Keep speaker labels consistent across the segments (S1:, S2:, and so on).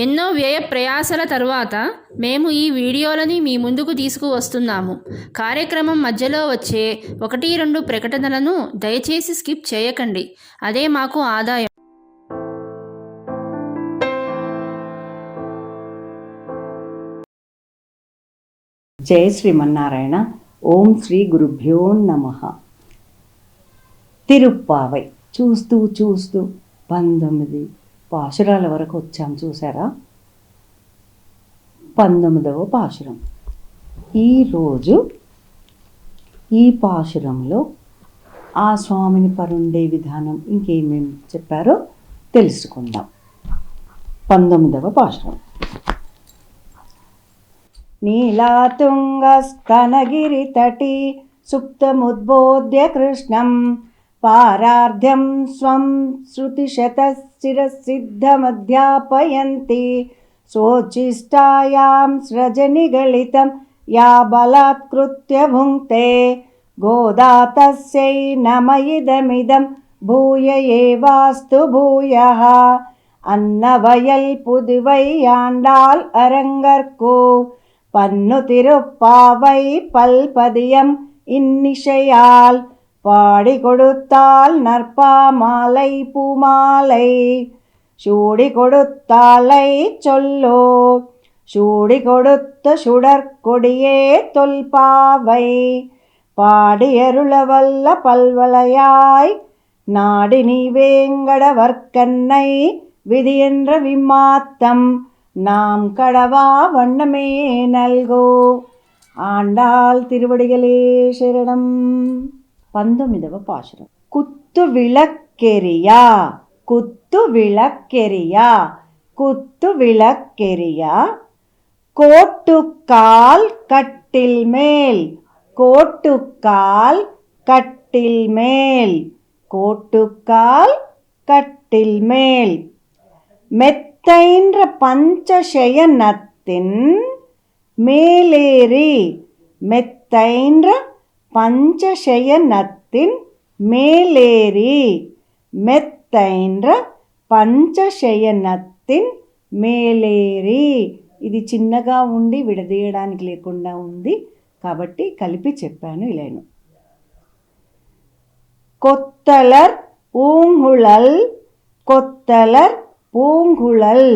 S1: ఎన్నో వ్యయ ప్రయాసల తరువాత మేము ఈ వీడియోలని మీ ముందుకు తీసుకువస్తున్నాము. కార్యక్రమం మధ్యలో వచ్చే 1-2 ప్రకటనలను దయచేసి స్కిప్ చేయకండి. అదే మాకు ఆదాయం.
S2: జై శ్రీమన్నారాయణ. ఓం శ్రీ గురుభ్యో నమః. తిరుప్పావై చూస్తూ 19 పాశురాల వరకు వచ్చాం. చూసారా? 19వ పాశురం. ఈరోజు ఈ పాశురంలో ఆ స్వామిని పరుండే విధానం ఇంకేమేమి చెప్పారో తెలుసుకుందాం. 19వ పాశురం. నీలాతుంగస్తనగిరితటీ సుప్తముద్బోధ్య కృష్ణం పారార్ధ్యం స్వం శృతిశతశిరసిద్ధమధ్యాపయంతి శోచిష్టాయాం స్రజనిగళితం యా బలాత్కృత్య భుంక్తే గోదా తస్యై నమ ఇదమిదం భూయ ఏవాస్తు భూయః. అన్నవయల్ పుదువై ఆండాల్ அரங்கற்கு பன்னு திருப்பாவை பல்பதியம் இன்னிசையால் பாடி கொடுத்தாள் நற்பாமாலை பூமாலை சூடி கொடுத்தாளை சொல்லோ சூடி கொடுத்த சுடற்கொடியே தொல்பாவை பாடியருளவல்ல பல்வளையாய் நாடி நீ வேங்கடவர்க்கன்னை விதி என்ற விம்மாத்தம் நாம் கடவா வண்ணமே நல்கோ. ஆண்டாள் திருவடிகளே சரணம். 19వ పాశురం. కుత్తు విளக்கெரியா కుత్తు విளக்கெரியா కుత్తు విளக்கெரியா கோட்டுக்கால் கட்டில் மேல் கோட்டுக்கால் கட்டில் மேல் கோட்டுக்கால் கட்டில் மேல் மெத்தைன்ற பஞ்சசயனத்தின் மேலேறி மெத்தைன்ற பஞ்சசயனத்தின் மேலேறி மெத்தைன்ற పంచశయనத்தின் మేలేరి. ఇది చిన్నగా ఉండి విడదీయడానికి లేకుండా ఉంది కాబట్టి కలిపి చెప్పాను ఇలాను. కొత్తలర్ பூங்குழல் கொத்தலர் பூங்குழல்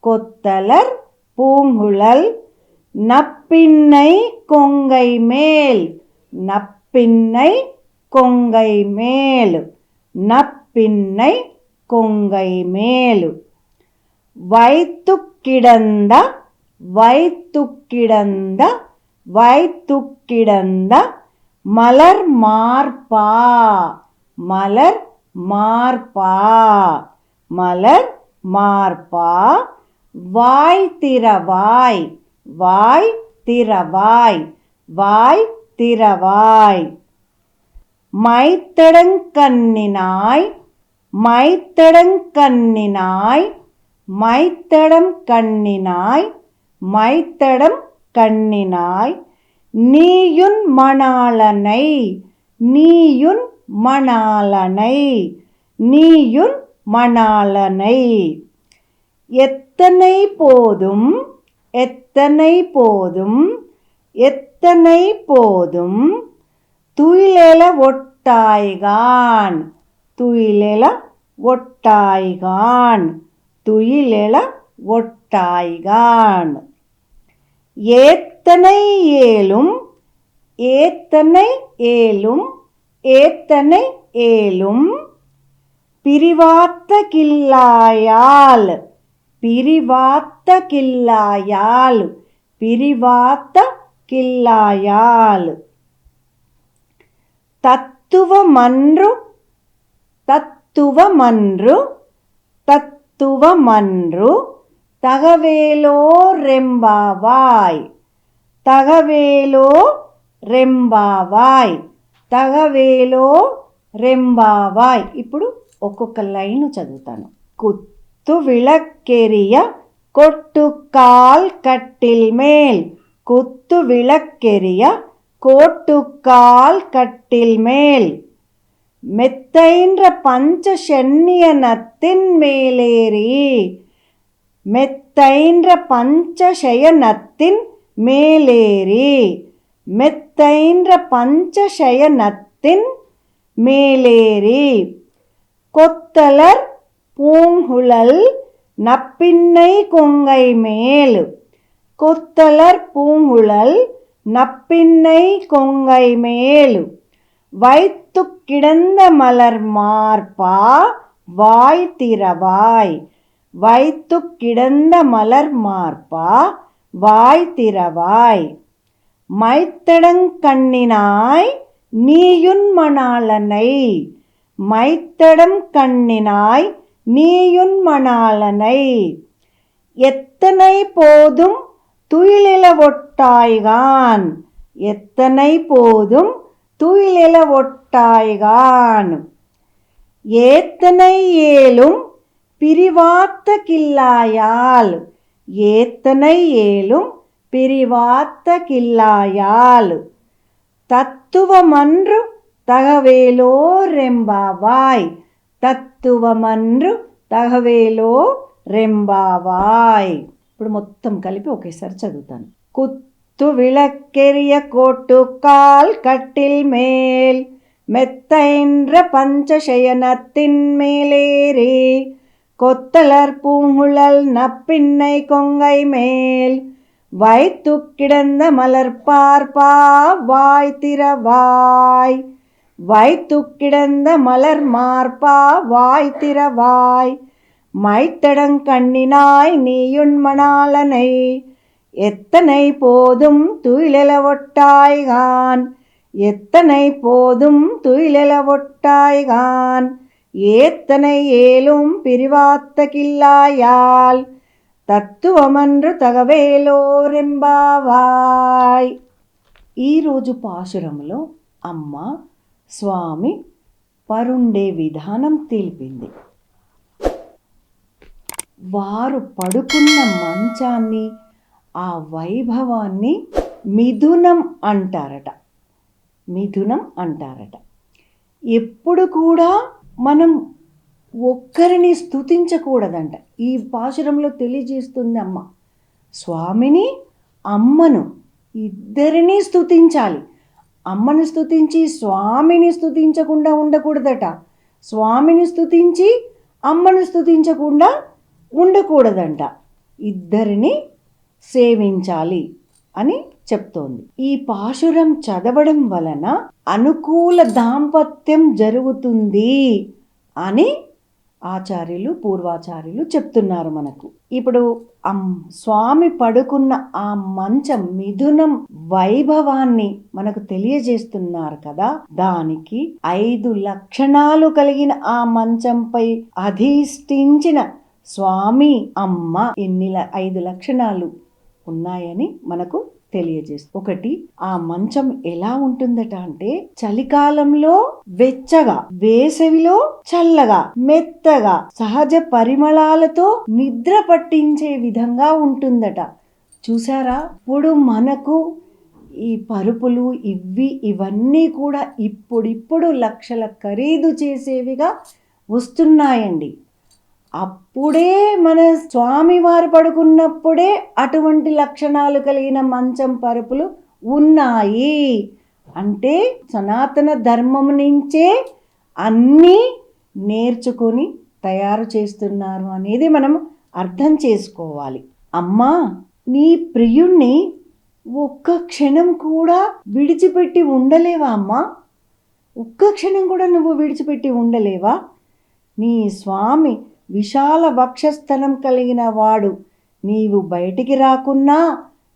S2: கொத்தலர் பூங்குழல் நப்பின்னை கொங்கை மேல் நப்பின்னை கொங்கை மேல் நப்பின்னை கொங்கை மேல் வைத்து கிடந்த வைத்து கிடந்த வைத்து கிடந்த மலர் மார்பா மலர் மார்பா மலர் மார்பா வாய் திறவாய் வாய் திறவாய் வாய் திறவாய் மைத்தடங்கண்ணினாய் மைத்தடங்கண்ணினாய் மைத்தடம் கண்ணினாய் மைத்தடம் கண்ணினாய் நீயுன் மணாளனை நீயுன் மணாளனை நீயுன் மணாளனை எத்தனை போதும் எத்தனை போதும் எத்தனை போதும் துயிலெல ஒட்டாய்கான் துயிலெல ஒட்டாய்கான் துயிலெல ஒட்டாய்கான் ஏத்தனை ஏலும் ஏத்தனை ஏலும் ஏத்தனை ஏலும் பிரிவாத்த கில்லாயால் பிரிவாத்த கில்லாயால் பிரிவாத்த கில்லாயால் தத்துவமன்று தத்துவமன்று தத்துவமன்று தகவேலோ ரெம்பாவாய் తగవేలో రెంబావాయ్ తగవేలో రెంబావాయ్. ఇప్పుడు ఒక్కొక్క లైను చదువుతాను. కుత్తు విளக்கெரிய కొట్టుకాల్ కట్టిల్ మేల్ కుత్తు విளக்கெரிய కోట్టుకాల్ కట్టిల్ మేల్ மெத்தைன்ற பஞ்ச சென்னியனத்தின் மேலேறி మెత్తైండ్ర పంచశయనత్తిన్ మేలేరి. మెత్తైండ్ర పంచశయనత్తిన్ மேலேறி. கொத்தலர் பூங்குழல் நப்பின்னை கொங்கை மேல். கொத்தலர் பூங்குழல் நப்பின்னை கொங்கை மேல். வைத்து கிடந்த மலர் மார்பா வாய் திறவாய். வைத்து கிடந்த மலர் மார்பா வாய் திறவாய். மைத்தடங்கண்ணினாய் நீயுன்மணாளனை. மைத்தடம் கண்ணினாய் நீயுன்மணாளனை. எத்தனை போதும் துயிலெழவொட்டாய்கான். எத்தனை போதும் துயிலெழவொட்டாய்கான். ஏத்தனை ஏலும் பிரிவாத்த கில்லாயால். ஏத்தனை ஏலும் பிரிவாத்த கில்லாயால். தத்துவமன்று తగవేలో రెంబావాయ్. తత్తువమన్రు తగవేలో రెంబావాయ్. ఇప్పుడు మొత్తం కలిపి ఒకేసారి చదువుతాను. కుత్తు విளக்கெரிய கோட்டுக்கால் கட்டில் மேல். மெத்தைன்ற பஞ்சசயனத்தின் மேலேறி. கொத்தலர் பூங்குழல் நப்பின்னை கொங்கை மேல். வைத்து கிடந்த மலர் பார்ப்பா வாய் திறவாய். வைத்து கிடந்த மலர் மார்பா வாய் திறவாய். மைத்தடங்கண்ணினாய் நீயுன்மணாளனை. எத்தனை போதும் துயிலெழவொட்டாய்கான். எத்தனை போதும் துயிலெழவொட்டாய்கான். ஏத்தனை ஏலும் பிரிவாத்த கில்லாயால். తత్తువమన్రు తగవేలోరెంబావాయ్. ఈరోజు పాశురంలో అమ్మ స్వామి పరుండే విధానం తెలిపింది. వారు పడుకున్న మంచాన్ని, ఆ వైభవాన్ని మిథునం అంటారట. మిథునం అంటారట. ఎప్పుడు కూడా మనం ఒక్కరిని స్తుతించకూడదంట. ఈ పాశురంలో తెలియజేస్తుంది అమ్మ. స్వామిని, అమ్మను ఇద్దరినీ స్తుతించాలి. అమ్మను స్తుతించి స్వామిని స్తుతించకుండా ఉండకూడదట. స్వామిని స్తుతించి అమ్మను స్తుతించకుండా ఉండకూడదంట. ఇద్దరిని సేవించాలి అని చెప్తోంది. ఈ పాశురం చదవడం వలన అనుకూల దాంపత్యం జరుగుతుంది అని ఆచార్యులు, పూర్వాచార్యులు చెప్తున్నారు మనకు. ఇప్పుడు స్వామి పడుకున్న ఆ మంచం మిథునం వైభవాన్ని మనకు తెలియజేస్తున్నారు కదా. దానికి 5 లక్షణాలు కలిగిన ఆ మంచంపై అధిష్ఠించిన స్వామి, అమ్మ ఎన్ని 5 లక్షణాలు ఉన్నాయని మనకు తెలియజేస్తుంది. ఒకటి, ఆ మంచం ఎలా ఉంటుందట అంటే చలికాలంలో వెచ్చగా, వేసవిలో చల్లగా, మెత్తగా, సహజ పరిమళాలతో నిద్ర పట్టించే విధంగా ఉంటుందట. చూసారా? ఇప్పుడు మనకు ఈ పరుపులు ఇవన్నీ కూడా ఇప్పుడిప్పుడు లక్షల ఖరీదు చేసేవిగా వస్తున్నాయండి. అప్పుడే మన స్వామివారు పడుకున్నప్పుడే అటువంటి లక్షణాలు కలిగిన మంచం, పరుపులు ఉన్నాయి అంటే సనాతన ధర్మం నుంచే అన్నీ నేర్చుకొని తయారు చేస్తున్నారు అనేది మనం అర్థం చేసుకోవాలి. అమ్మా, నీ ప్రియుణ్ణి ఒక్క క్షణం కూడా విడిచిపెట్టి ఉండలేవా అమ్మా? ఒక్క క్షణం కూడా నువ్వు విడిచిపెట్టి ఉండలేవా? నీ స్వామి విశాల వక్షస్థలం కలిగిన వాడు. నీవు బయటికి రాకున్నా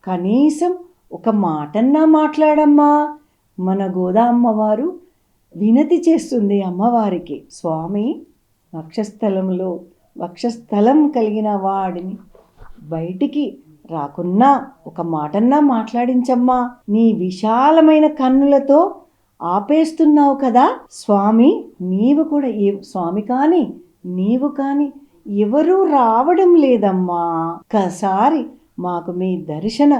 S2: కనీసం ఒక మాటన్నా మాట్లాడమ్మా. మన గోదా అమ్మవారు వినతి చేస్తుంది అమ్మవారికి. స్వామి వక్షస్థలం కలిగిన వాడిని బయటికి రాకున్నా ఒక మాటన్నా మాట్లాడించమ్మా. నీ విశాలమైన కన్నులతో ఆపేస్తున్నావు కదా స్వామి. నీవు కూడా స్వామి కానీ నీవు కానీ ఎవరూ రావడం లేదమ్మా. ఒక్కసారి మాకు మీ దర్శన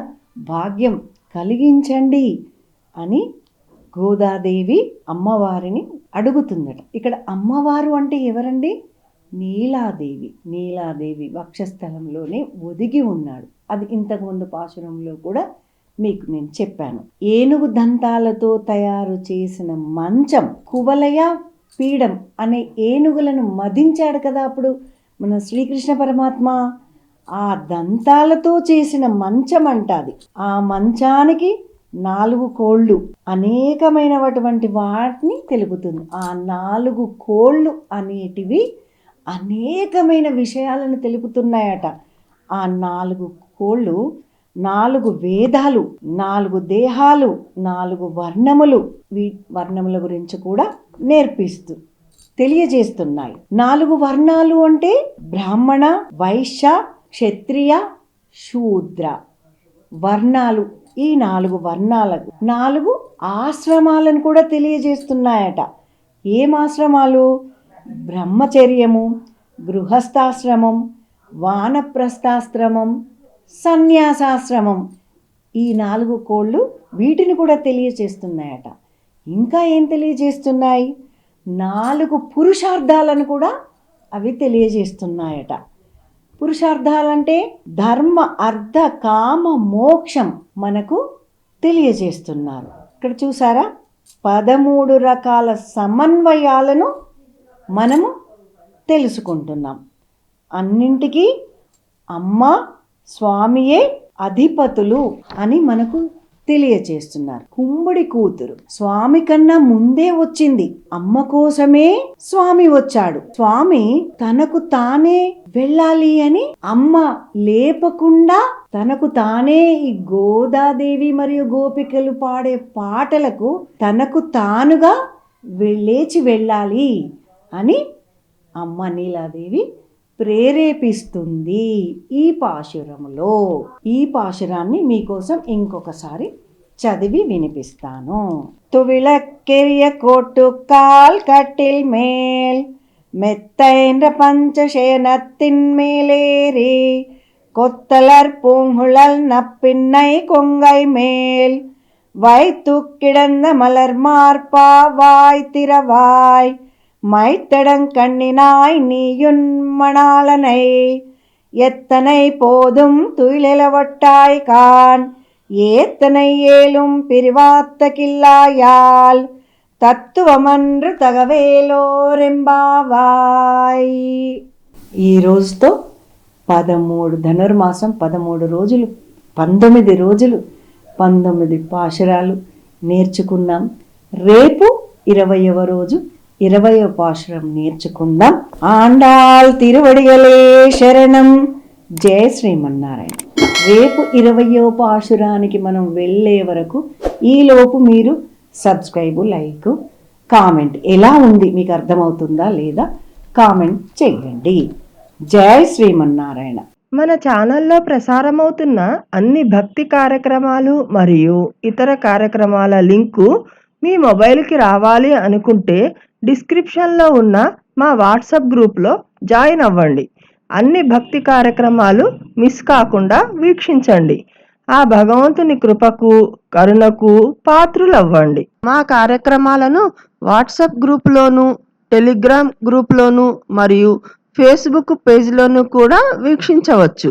S2: భాగ్యం కలిగించండి అని గోదాదేవి అమ్మవారిని అడుగుతుందట. ఇక్కడ అమ్మవారు అంటే ఎవరండి? నీలాదేవి వక్షస్థలంలోనే ఒదిగి ఉన్నాడు. అది ఇంతకుముందు పాశురంలో కూడా మీకు నేను చెప్పాను. ఏనుగు దంతాలతో తయారు చేసిన మంచం, కువలయ పీడం అనే ఏనుగులను మదించాడు కదా అప్పుడు మన శ్రీకృష్ణ పరమాత్మ. ఆ దంతాలతో చేసిన మంచం అంటాది. ఆ మంచానికి 4 కోళ్ళు అనేకమైనటువంటి వాటిని తెలుపుతుంది. ఆ 4 కోళ్ళు అనేటివి అనేకమైన విషయాలను తెలుపుతున్నాయట. ఆ 4 కోళ్ళు 4 వేదాలు, 4 దేహాలు, 4 వర్ణములు, వర్ణముల గురించి కూడా తెలియజేస్తున్నాయి. 4 వర్ణాలు అంటే బ్రాహ్మణ, వైశ్య, క్షత్రియ, శూద్ర వర్ణాలు. ఈ 4 వర్ణాలకు 4 ఆశ్రమాలను కూడా తెలియజేస్తున్నాయట. ఏం ఆశ్రమాలు? బ్రహ్మచర్యము, గృహస్థాశ్రమం, వానప్రస్థాశ్రమం, సన్యాసాశ్రమం. ఈ 4 కోళ్ళు వీటిని కూడా తెలియజేస్తున్నాయట. ఇంకా ఏం తెలియజేస్తున్నాయి? 4 పురుషార్థాలను కూడా అవి తెలియజేస్తున్నాయట. పురుషార్థాలంటే ధర్మ, అర్థ, కామ, మోక్షం మనకు తెలియజేస్తున్నారు. ఇక్కడ చూసారా, 13 రకాల సమన్వయాలను మనము తెలుసుకుంటున్నాం. అన్నింటికీ అమ్మ, స్వామియే అధిపతులు అని మనకు తెలియచేస్తున్నారు. కుంబడి కూతురు స్వామి కన్నా ముందే వచ్చింది. అమ్మ కోసమే స్వామి వచ్చాడు. స్వామి తనకు తానే వెళ్ళాలి అని అమ్మ లేపకుండా తనకు తానే ఈ గోదాదేవి మరియు గోపికలు పాడే పాటలకు తనకు తానుగా లేచి వెళ్ళాలి అని అమ్మ నీలాదేవి ప్రేరేపిస్తుంది ఈ పాశురములో. ఈ పాశురాన్ని మీకోసం ఇంకొకసారి చదివి వినిపిస్తాను. తువిళక్కెరియ కోటు కాల్ కట్టిల్ మేల్ మెత్తైన பஞ்சசேனத்தின் மேலேறி கொத்தலர் பூங்குழல் நப்பின்னை கொங்கை மேல் வைத்து கிடந்த மலர் மார்பா வாய் திறவாய் மைத்தடங்கண்ணினாய் நீயுன்மணாளனை எத்தனை போதும் துயிலெழவட்டாய் கான் ஏத்தனை ஏலும் பிரிவாத்த கில்லாயால் తత్వమన్రు తగవేలోరెంబావాయ్. ఈ రోజుతో 13 ధనుర్మాసం 13 రోజులు 19 రోజులు 19 పాశురాలు నేర్చుకున్నాం. రేపు 20వ రోజు 20వ పాశురం నేర్చుకుందాం. ఆండాల్ తిరువడిగలే శరణం. జయ శ్రీమన్నారాయణ. రేపు 20వ పాశురానికి మనం వెళ్ళే వరకు ఈలోపు మీరు సబ్స్క్రైబ్, లైక్, కామెంట్ ఎలా ఉంది మీకు అర్థమవుతుందా లేదా కామెంట్ చేయండి. జై శ్రీమన్నారాయణ.
S3: మన ఛానల్లో ప్రసారమవుతున్న అన్ని భక్తి కార్యక్రమాలు మరియు ఇతర కార్యక్రమాల లింకు మీ మొబైల్కి రావాలి అనుకుంటే డిస్క్రిప్షన్లో ఉన్న మా వాట్సాప్ గ్రూప్లో జాయిన్ అవ్వండి. అన్ని భక్తి కార్యక్రమాలు మిస్ కాకుండా వీక్షించండి. ఆ భగవంతుని కృపకు, కరుణకు పాత్రులవ్వండి. మా కార్యక్రమాలను వాట్సాప్ గ్రూప్లోను, టెలిగ్రామ్ గ్రూప్లోను మరియు ఫేస్బుక్ పేజ్లోను కూడా వీక్షించవచ్చు.